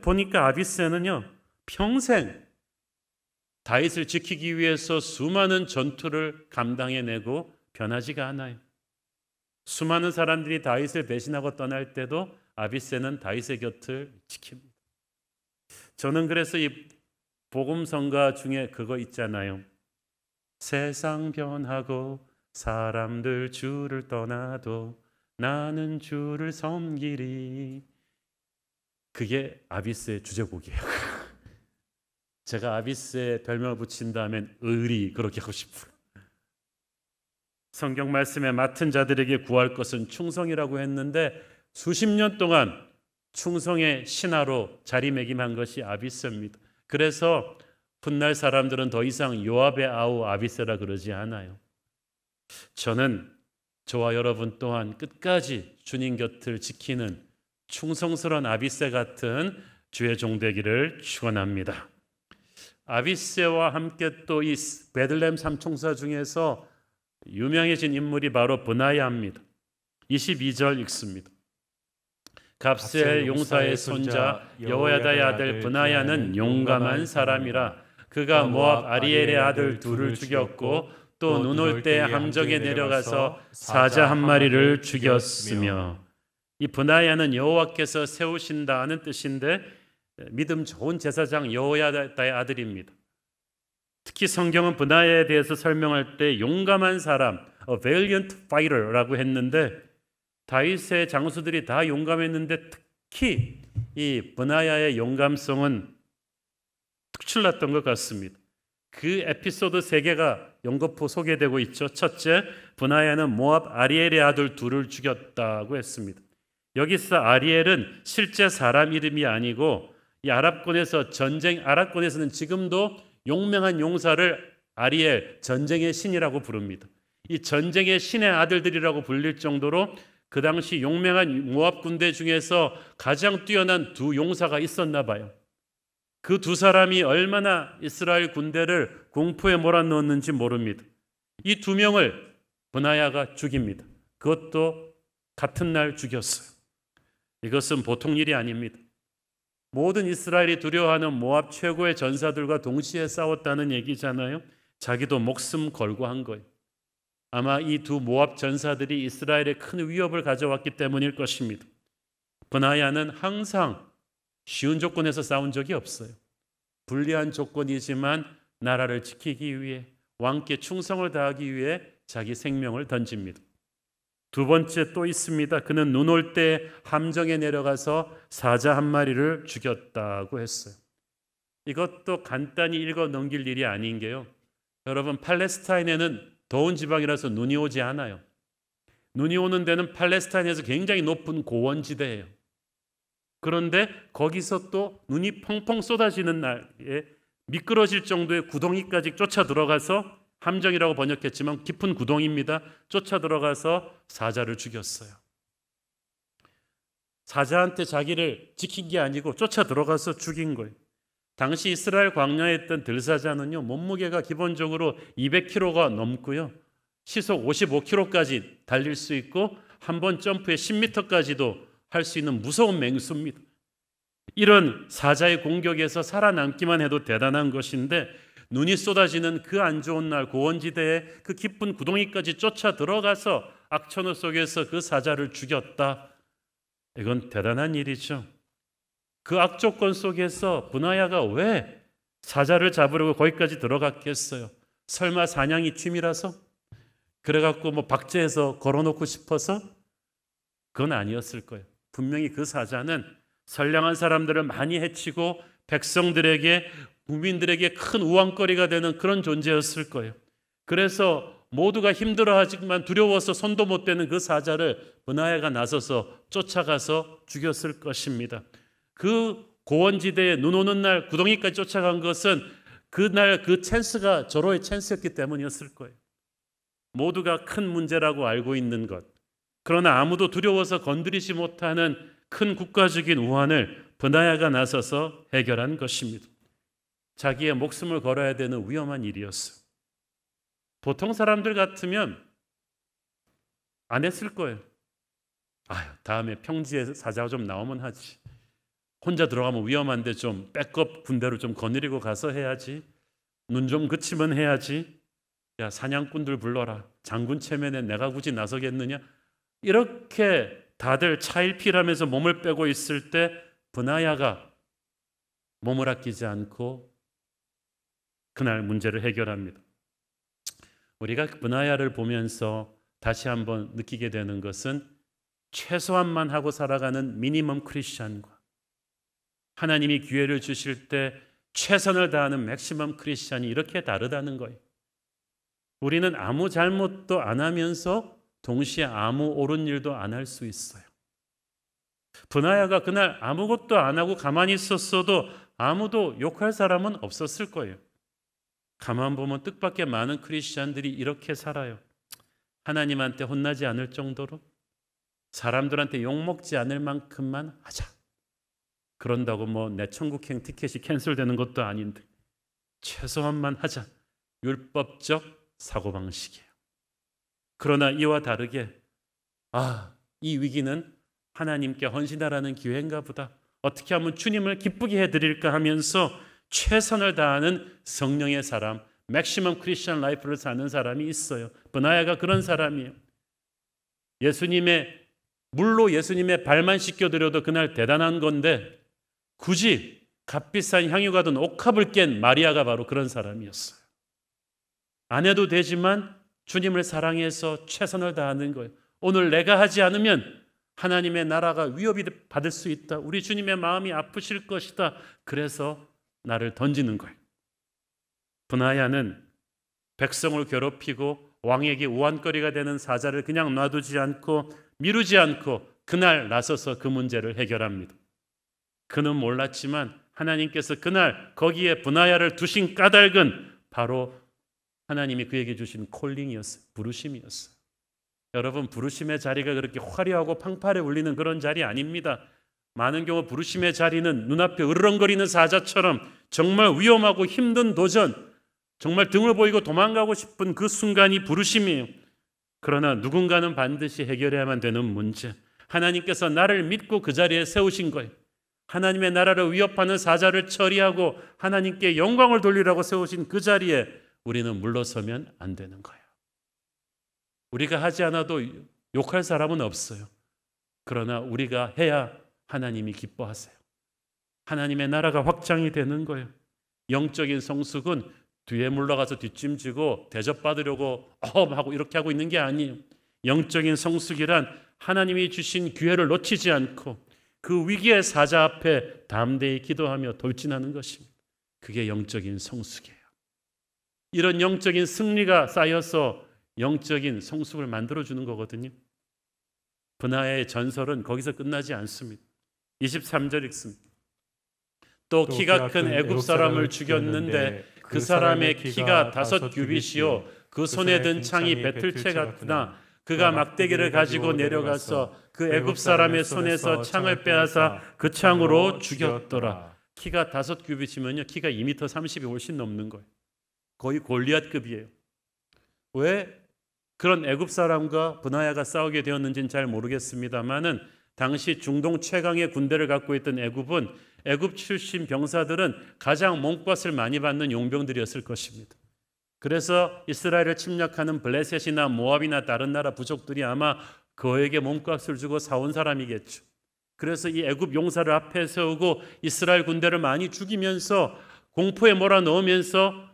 Speaker 2: 보니까 아비새는요 평생 다윗을 지키기 위해서 수많은 전투를 감당해내고 변하지가 않아요. 수많은 사람들이 다윗을 배신하고 떠날 때도 아비새는 다윗의 곁을 지킵니다. 저는 그래서 이 복음성가 중에 그거 있잖아요. 세상 변하고 사람들 주를 떠나도 나는 주를 섬기리. 그게 아비새의 주제곡이에요. 제가 아비새의 별명을 붙인다면 의리 그렇게 하고 싶어요. 성경 말씀에 맡은 자들에게 구할 것은 충성이라고 했는데 수십 년 동안 충성의 신하로 자리매김한 것이 아비새입니다. 그래서 훗날 사람들은 더 이상 요압의 아우 아비새라 그러지 않아요. 저는 저와 여러분 또한 끝까지 주님 곁을 지키는 충성스러운 아비새 같은 주의 종 되기를 축원합니다. 아비새와 함께 또 이 베들레헴 삼총사 중에서 유명해진 인물이 바로 브나야입니다. 22절 읽습니다. 갑세엘 용사의 손자 여호야다의 아들 브나야는 용감한 사람이라. 그가 모압 아리엘의 아들 둘을 죽였고 또 눈 올 때 함정에 내려가서 사자 한 마리를 죽였으며. 이 브나야는 여호와께서 세우신다는 뜻인데 믿음 좋은 제사장 여호야다의 아들입니다. 특히 성경은 브나야에 대해서 설명할 때 용감한 사람, a valiant fighter라고 했는데 다윗의 장수들이 다 용감했는데 특히 이 브나야의 용감성은 특출났던 것 같습니다. 그 에피소드 3개가 연거푸 소개되고 있죠. 첫째, 브나야는 모압 아리엘의 아들 둘을 죽였다고 했습니다. 여기서 아리엘은 실제 사람 이름이 아니고 이 아랍권에서는 지금도 용맹한 용사를 아리엘, 전쟁의 신이라고 부릅니다. 이 전쟁의 신의 아들들이라고 불릴 정도로 그 당시 용맹한 모압 군대 중에서 가장 뛰어난 두 용사가 있었나 봐요. 그 두 사람이 얼마나 이스라엘 군대를 공포에 몰아넣었는지 모릅니다. 이 두 명을 브나야가 죽입니다. 그것도 같은 날 죽였어요. 이것은 보통 일이 아닙니다. 모든 이스라엘이 두려워하는 모압 최고의 전사들과 동시에 싸웠다는 얘기잖아요. 자기도 목숨 걸고 한 거예요. 아마 이 두 모압 전사들이 이스라엘에 큰 위협을 가져왔기 때문일 것입니다. 브나야는 항상 쉬운 조건에서 싸운 적이 없어요. 불리한 조건이지만 나라를 지키기 위해, 왕께 충성을 다하기 위해 자기 생명을 던집니다. 두 번째 또 있습니다. 그는 눈 올 때 함정에 내려가서 사자 한 마리를 죽였다고 했어요. 이것도 간단히 읽어 넘길 일이 아닌 게요. 여러분, 팔레스타인에는 더운 지방이라서 눈이 오지 않아요. 눈이 오는 데는 팔레스타인에서 굉장히 높은 고원지대예요. 그런데 거기서 또 눈이 펑펑 쏟아지는 날에 미끄러질 정도의 구덩이까지 쫓아 들어가서, 함정이라고 번역했지만 깊은 구덩이입니다. 쫓아 들어가서 사자를 죽였어요. 사자한테 자기를 지킨 게 아니고 쫓아 들어가서 죽인 거예요. 당시 이스라엘 광야에 있던 들사자는요, 몸무게가 기본적으로 200kg가 넘고요, 시속 55km까지 달릴 수 있고 한 번 점프에 10m까지도 할 수 있는 무서운 맹수입니다. 이런 사자의 공격에서 살아남기만 해도 대단한 것인데, 눈이 쏟아지는 그 안 좋은 날 고원지대에 그 깊은 구덩이까지 쫓아 들어가서 악천후 속에서 그 사자를 죽였다. 이건 대단한 일이죠. 그 악조건 속에서 브나야가 왜 사자를 잡으려고 거기까지 들어갔겠어요? 설마 사냥이 취미라서? 그래갖고 뭐 박제해서 걸어놓고 싶어서 그건 아니었을 거예요. 분명히 그 사자는 선량한 사람들을 많이 해치고 백성들에게, 국민들에게 큰 우왕거리가 되는 그런 존재였을 거예요. 그래서 모두가 힘들어하지만 두려워서 손도 못 대는 그 사자를 브나야가 나서서 쫓아가서 죽였을 것입니다. 그 고원지대에 눈 오는 날 구덩이까지 쫓아간 것은 그날 그 찬스가 절호의 찬스였기 때문이었을 거예요. 모두가 큰 문제라고 알고 있는 것, 그러나 아무도 두려워서 건드리지 못하는 큰 국가적인 우환을 브나야가 나서서 해결한 것입니다. 자기의 목숨을 걸어야 되는 위험한 일이었어요. 보통 사람들 같으면 안 했을 거예요. 아유, 다음에 평지에 사자가 좀 나오면 하지. 혼자 들어가면 위험한데 좀 백업 군대로 좀 거느리고 가서 해야지. 눈 좀 그치면 해야지. 야, 사냥꾼들 불러라. 장군 체면에 내가 굳이 나서겠느냐? 이렇게 다들 차일피일하면서 몸을 빼고 있을 때 브나야가 몸을 아끼지 않고 그날 문제를 해결합니다. 우리가 브나야를 보면서 다시 한번 느끼게 되는 것은 최소한만 하고 살아가는 미니멈 크리스찬과 하나님이 기회를 주실 때 최선을 다하는 맥시멈 크리스찬이 이렇게 다르다는 거예요. 우리는 아무 잘못도 안 하면서 동시에 아무 옳은 일도 안 할 수 있어요. 브나야가 그날 아무것도 안 하고 가만히 있었어도 아무도 욕할 사람은 없었을 거예요. 가만 보면 뜻밖의 많은 크리스찬들이 이렇게 살아요. 하나님한테 혼나지 않을 정도로, 사람들한테 욕먹지 않을 만큼만 하자. 그런다고 뭐 내 천국행 티켓이 캔슬되는 것도 아닌데 최소한만 하자. 율법적 사고방식이에요. 그러나 이와 다르게 이 위기는 하나님께 헌신하라는 기회인가 보다. 어떻게 하면 주님을 기쁘게 해드릴까 하면서 최선을 다하는 성령의 사람, 맥시멈 크리스천 라이프를 사는 사람이 있어요. 브나야가 그런 사람이에요. 물로 예수님의 발만 씻겨드려도 그날 대단한 건데 굳이 값비싼 향유가 든 옥합을 깬 마리아가 바로 그런 사람이었어요. 안 해도 되지만 주님을 사랑해서 최선을 다하는 거예요. 오늘 내가 하지 않으면 하나님의 나라가 위협이 받을 수 있다. 우리 주님의 마음이 아프실 것이다. 그래서 나를 던지는 거예요. 브나야는 백성을 괴롭히고 왕에게 우환거리가 되는 사자를 그냥 놔두지 않고 미루지 않고 그날 나서서 그 문제를 해결합니다. 그는 몰랐지만 하나님께서 그날 거기에 브나야를 두신 까닭은 바로 하나님이 그에게 주신 콜링이었어요. 부르심이었어요. 여러분, 부르심의 자리가 그렇게 화려하고 팡파레 울리는 그런 자리 아닙니다. 많은 경우 부르심의 자리는 눈앞에 으르렁거리는 사자처럼 정말 위험하고 힘든 도전, 정말 등을 보이고 도망가고 싶은 그 순간이 부르심이에요. 그러나 누군가는 반드시 해결해야만 되는 문제, 하나님께서 나를 믿고 그 자리에 세우신 거예요. 하나님의 나라를 위협하는 사자를 처리하고 하나님께 영광을 돌리라고 세우신 그 자리에 우리는 물러서면 안 되는 거예요. 우리가 하지 않아도 욕할 사람은 없어요. 그러나 우리가 해야 하나님이 기뻐하세요. 하나님의 나라가 확장이 되는 거예요. 영적인 성숙은 뒤에 물러가서 뒷짐지고 대접받으려고 하고 이렇게 하고 있는 게 아니에요. 영적인 성숙이란 하나님이 주신 기회를 놓치지 않고 그 위기의 사자 앞에 담대히 기도하며 돌진하는 것입니다. 그게 영적인 성숙이에요. 이런 영적인 승리가 쌓여서 영적인 성숙을 만들어주는 거거든요. 브나야의 전설은 거기서 끝나지 않습니다. 23절 읽습니다. 또 키가 큰 애굽 사람을 죽였는데 그 사람의 키가 5 규빗이요 그 손에 든 창이 배틀채 같으나 그가 막대기를 가지고 내려가서 그 애굽 사람의 손에서 창을 빼앗아 그 창으로 죽였더라. 키가 5 규빗이면요, 키가 2m 30이 훨씬 넘는 거예요. 거의 골리앗급이에요. 왜 그런 애굽 사람과 브나야가 싸우게 되었는지는 잘 모르겠습니다만은 당시 중동 최강의 군대를 갖고 있던 애굽은 애굽 출신 병사들은 가장 몸값을 많이 받는 용병들이었을 것입니다. 그래서 이스라엘을 침략하는 블레셋이나 모압이나 다른 나라 부족들이 아마 그에게 몸값을 주고 사온 사람이겠죠. 그래서 이 애굽 용사를 앞에 세우고 이스라엘 군대를 많이 죽이면서 공포에 몰아넣으면서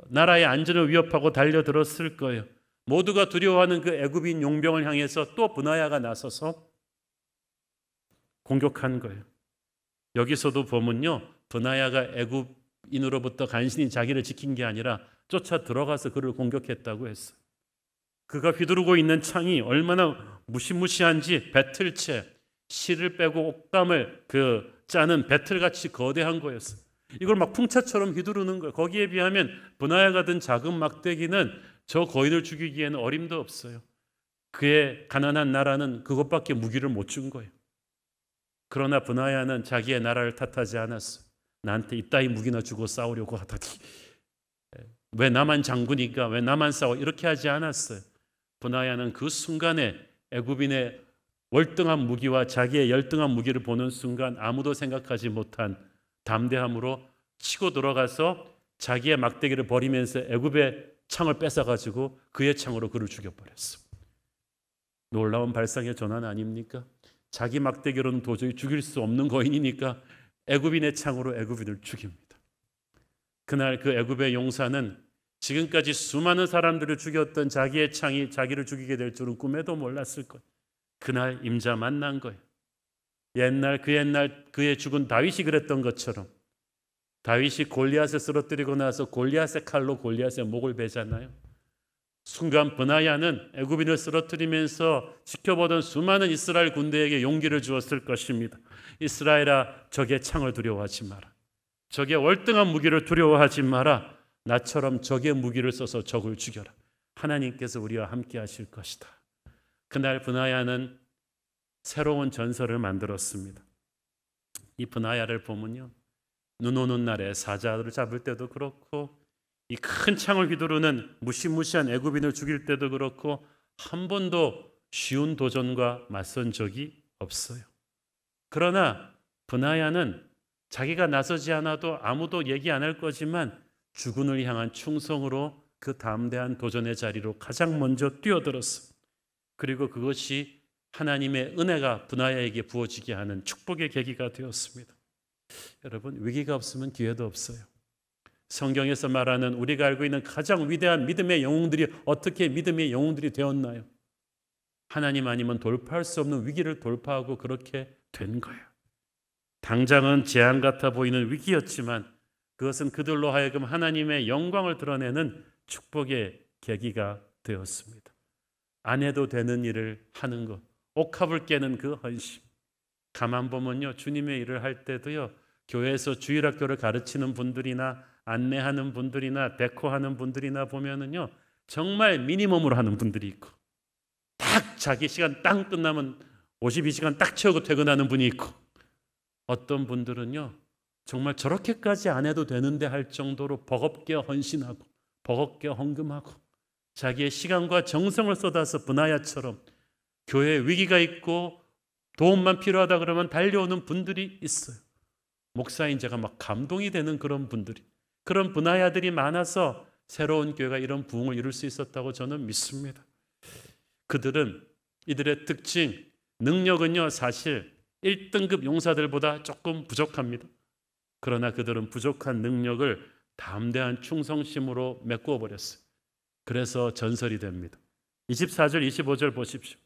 Speaker 2: 나라의 안전을 위협하고 달려들었을 거예요. 모두가 두려워하는 그 애굽인 용병을 향해서 또 브나야가 나서서 공격한 거예요. 여기서도 보면요, 브나야가 애굽인으로부터 간신히 자기를 지킨 게 아니라 쫓아 들어가서 그를 공격했다고 했어요. 그가 휘두르고 있는 창이 얼마나 무시무시한지 배틀채, 실을 빼고 옥담을 짜는 배틀같이 거대한 거였어요. 이걸 막 풍차처럼 휘두르는 거예요. 거기에 비하면 브나야가 든 작은 막대기는 저 거인을 죽이기에는 어림도 없어요. 그의 가난한 나라는 그것밖에 무기를 못 준 거예요. 그러나 브나야는 자기의 나라를 탓하지 않았어요. 나한테 이따위 무기나 주고 싸우려고 하다니, 왜 나만 장군이니까 왜 나만 싸워, 이렇게 하지 않았어요. 브나야는 그 순간에 애굽인의 월등한 무기와 자기의 열등한 무기를 보는 순간 아무도 생각하지 못한 담대함으로 치고 들어가서 자기의 막대기를 버리면서 애굽의 창을 뺏어가지고 그의 창으로 그를 죽여버렸어. 놀라운 발상의 전환 아닙니까? 자기 막대기로는 도저히 죽일 수 없는 거인이니까 애굽인의 창으로 애굽인을 죽입니다. 그날 그 애굽의 용사는 지금까지 수많은 사람들을 죽였던 자기의 창이 자기를 죽이게 될 줄은 꿈에도 몰랐을 거예요. 그날 임자 만난 거예요. 옛날 그의 죽은 다윗이 그랬던 것처럼, 다윗이 골리앗을 쓰러뜨리고 나서 골리앗의 칼로 골리앗의 목을 베잖아요. 순간 브나야는 애굽인을 쓰러뜨리면서 지켜보던 수많은 이스라엘 군대에게 용기를 주었을 것입니다. 이스라엘아, 적의 창을 두려워하지 마라. 적의 월등한 무기를 두려워하지 마라. 나처럼 적의 무기를 써서 적을 죽여라. 하나님께서 우리와 함께 하실 것이다. 그날 브나야는 새로운 전설을 만들었습니다. 이 브나야를 보면요, 눈 오는 날에 사자를 잡을 때도 그렇고, 이 큰 창을 휘두르는 무시무시한 애굽인을 죽일 때도 그렇고, 한 번도 쉬운 도전과 맞선 적이 없어요. 그러나 브나야는 자기가 나서지 않아도 아무도 얘기 안 할 거지만 주군을 향한 충성으로 그 담대한 도전의 자리로 가장 먼저 뛰어들었어. 그리고 그것이 하나님의 은혜가 브나야에게 부어지게 하는 축복의 계기가 되었습니다. 여러분, 위기가 없으면 기회도 없어요. 성경에서 말하는 우리가 알고 있는 가장 위대한 믿음의 영웅들이 어떻게 믿음의 영웅들이 되었나요? 하나님 아니면 돌파할 수 없는 위기를 돌파하고 그렇게 된 거예요. 당장은 재앙 같아 보이는 위기였지만 그것은 그들로 하여금 하나님의 영광을 드러내는 축복의 계기가 되었습니다. 안 해도 되는 일을 하는 것, 옥합을 깨는 그 헌신. 가만 보면요, 주님의 일을 할 때도요, 교회에서 주일학교를 가르치는 분들이나 안내하는 분들이나 데코하는 분들이나 보면은요, 정말 미니멈으로 하는 분들이 있고, 딱 자기 시간 딱 끝나면 52시간 딱 채우고 퇴근하는 분이 있고, 어떤 분들은요, 정말 저렇게까지 안 해도 되는데 할 정도로 버겁게 헌신하고 버겁게 헌금하고 자기의 시간과 정성을 쏟아서 브나야처럼 교회에 위기가 있고 도움만 필요하다 그러면 달려오는 분들이 있어요. 목사인 제가 막 감동이 되는 그런 분들이, 그런 브나야들이 많아서 새로운 교회가 이런 부흥을 이룰 수 있었다고 저는 믿습니다. 그들은, 이들의 특징, 능력은요, 사실 1등급 용사들보다 조금 부족합니다. 그러나 그들은 부족한 능력을 담대한 충성심으로 메꾸어 버렸어요. 그래서 전설이 됩니다. 24절 25절 보십시오.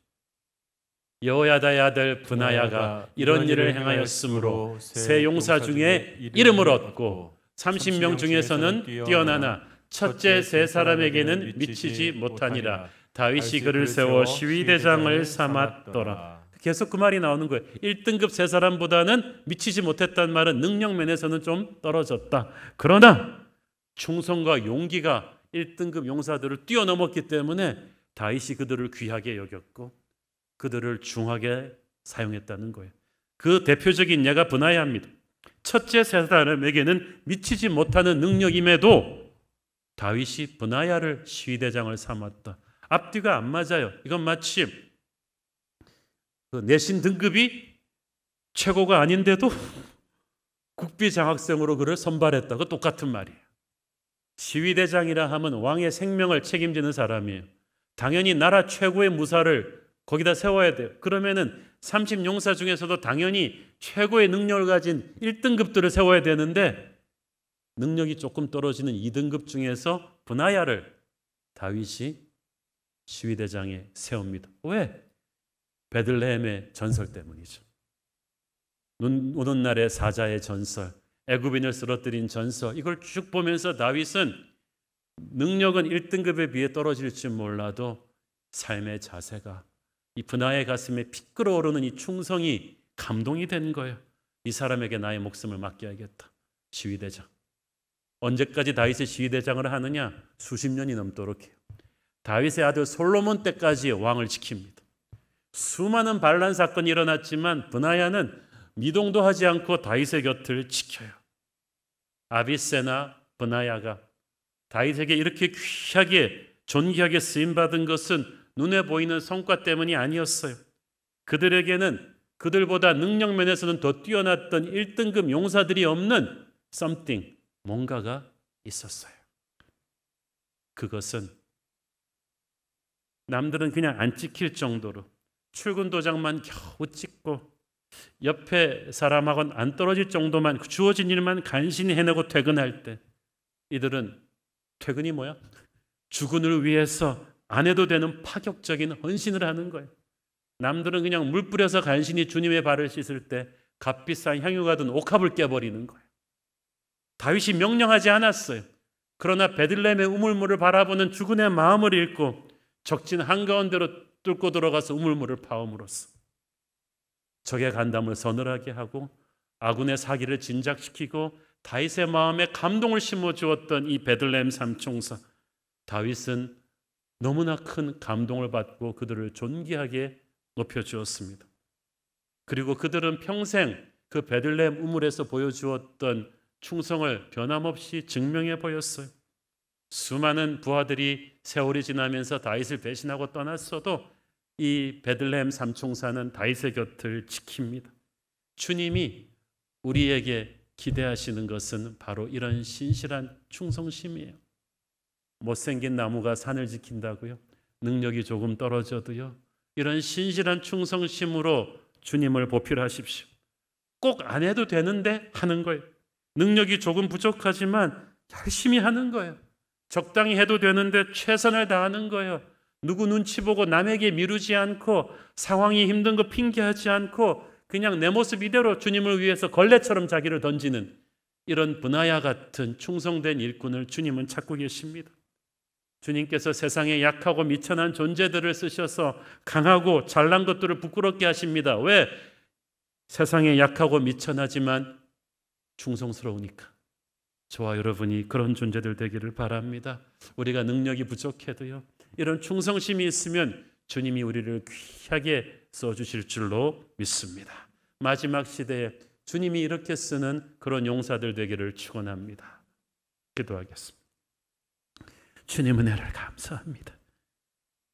Speaker 2: 여호야다의 아들 브나야가 이런 일을 행하였으므로 세 용사 중에 이름을 얻고 30명 중에서는 뛰어나나 첫째 세 사람에게는 미치지 못하니라. 다윗이 그를 세워 시위대장을 삼았더라. 계속 그 말이 나오는 거예요. 1등급 세 사람보다는 미치지 못했다는 말은 능력 면에서는 좀 떨어졌다. 그러나 충성과 용기가 1등급 용사들을 뛰어넘었기 때문에 다윗이 그들을 귀하게 여겼고 그들을 중하게 사용했다는 거예요. 그 대표적인 예가 브나야입니다. 첫째 세 사람에게는 미치지 못하는 능력임에도 다윗이 브나야를 시위대장을 삼았다. 앞뒤가 안 맞아요. 이건 마치 그 내신 등급이 최고가 아닌데도 국비 장학생으로 그를 선발했다고 똑같은 말이에요. 시위대장이라 하면 왕의 생명을 책임지는 사람이에요. 당연히 나라 최고의 무사를 거기다 세워야 돼요. 그러면은 30용사 중에서도 당연히 최고의 능력을 가진 1등급들을 세워야 되는데 능력이 조금 떨어지는 2등급 중에서 브나야를 다윗이 시위대장에 세웁니다. 왜? 베들레헴의 전설 때문이죠. 눈 오는 날의 사자의 전설, 애굽인을 쓰러뜨린 전설, 이걸 쭉 보면서 다윗은 능력은 1등급에 비해 떨어질지 몰라도 삶의 자세가, 이 브나의 가슴에 피 끓어오르는 이 충성이 감동이 된 거예요. 이 사람에게 나의 목숨을 맡겨야겠다. 시위대장. 언제까지 다윗의 시위대장을 하느냐? 수십 년이 넘도록 해요. 다윗의 아들 솔로몬 때까지 왕을 지킵니다. 수많은 반란 사건이 일어났지만 브나야는 미동도 하지 않고 다윗의 곁을 지켜요. 아비새나 브나야가 다윗에게 이렇게 귀하게 존귀하게 쓰임받은 것은 눈에 보이는 성과 때문이 아니었어요. 그들에게는 그들보다 능력 면에서는 더 뛰어났던 1등급 용사들이 없는 something, 뭔가가 있었어요. 그것은 남들은 그냥 안 찍힐 정도로 출근 도장만 겨우 찍고 옆에 사람하고는 안 떨어질 정도만 주어진 일만 간신히 해내고 퇴근할 때 이들은 퇴근이 뭐야? 주군을 위해서 안 해도 되는 파격적인 헌신을 하는 거예요. 남들은 그냥 물 뿌려서 간신히 주님의 발을 씻을 때 값비싼 향유가 든 옥합을 깨버리는 거예요. 다윗이 명령하지 않았어요. 그러나 베들레헴의 우물물을 바라보는 주군의 마음을 읽고 적진 한가운데로 뚫고 들어가서 우물물을 파옴으로써 적의 간담을 서늘하게 하고 아군의 사기를 진작시키고 다윗의 마음에 감동을 심어주었던 이 베들레헴 삼총사, 다윗은 너무나 큰 감동을 받고 그들을 존귀하게 높여주었습니다. 그리고 그들은 평생 그 베들레헴 우물에서 보여주었던 충성을 변함없이 증명해 보였어요. 수많은 부하들이 세월이 지나면서 다윗을 배신하고 떠났어도 이 베들레헴 삼총사는 다윗의 곁을 지킵니다. 주님이 우리에게 기대하시는 것은 바로 이런 신실한 충성심이에요. 못생긴 나무가 산을 지킨다고요? 능력이 조금 떨어져도요? 이런 신실한 충성심으로 주님을 보필하십시오. 꼭 안 해도 되는데 하는 거예요. 능력이 조금 부족하지만 열심히 하는 거예요. 적당히 해도 되는데 최선을 다하는 거예요. 누구 눈치 보고 남에게 미루지 않고 상황이 힘든 거 핑계하지 않고 그냥 내 모습 이대로 주님을 위해서 걸레처럼 자기를 던지는 이런 브나야 같은 충성된 일꾼을 주님은 찾고 계십니다. 주님께서 세상에 약하고 미천한 존재들을 쓰셔서 강하고 잘난 것들을 부끄럽게 하십니다. 왜? 세상에 약하고 미천하지만 충성스러우니까. 저와 여러분이 그런 존재들 되기를 바랍니다. 우리가 능력이 부족해도요, 이런 충성심이 있으면 주님이 우리를 귀하게 써주실 줄로 믿습니다. 마지막 시대에 주님이 이렇게 쓰는 그런 용사들 되기를 축원합니다. 기도하겠습니다. 주님 은혜를 감사합니다.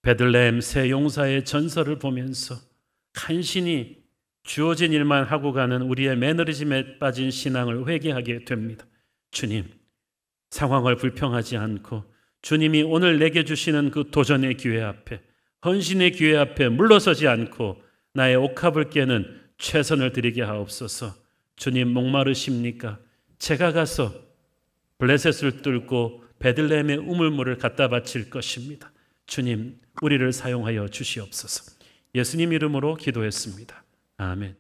Speaker 2: 베들레헴 세 용사의 전설을 보면서 간신히 주어진 일만 하고 가는 우리의 매너리즘에 빠진 신앙을 회개하게 됩니다. 주님, 상황을 불평하지 않고 주님이 오늘 내게 주시는 그 도전의 기회 앞에, 헌신의 기회 앞에 물러서지 않고 나의 옥합을 깨는 최선을 드리게 하옵소서. 주님, 목마르십니까? 제가 가서 블레셋을 뚫고 베들레헴의 우물물을 갖다 바칠 것입니다. 주님, 우리를 사용하여 주시옵소서. 예수님 이름으로 기도했습니다. 아멘.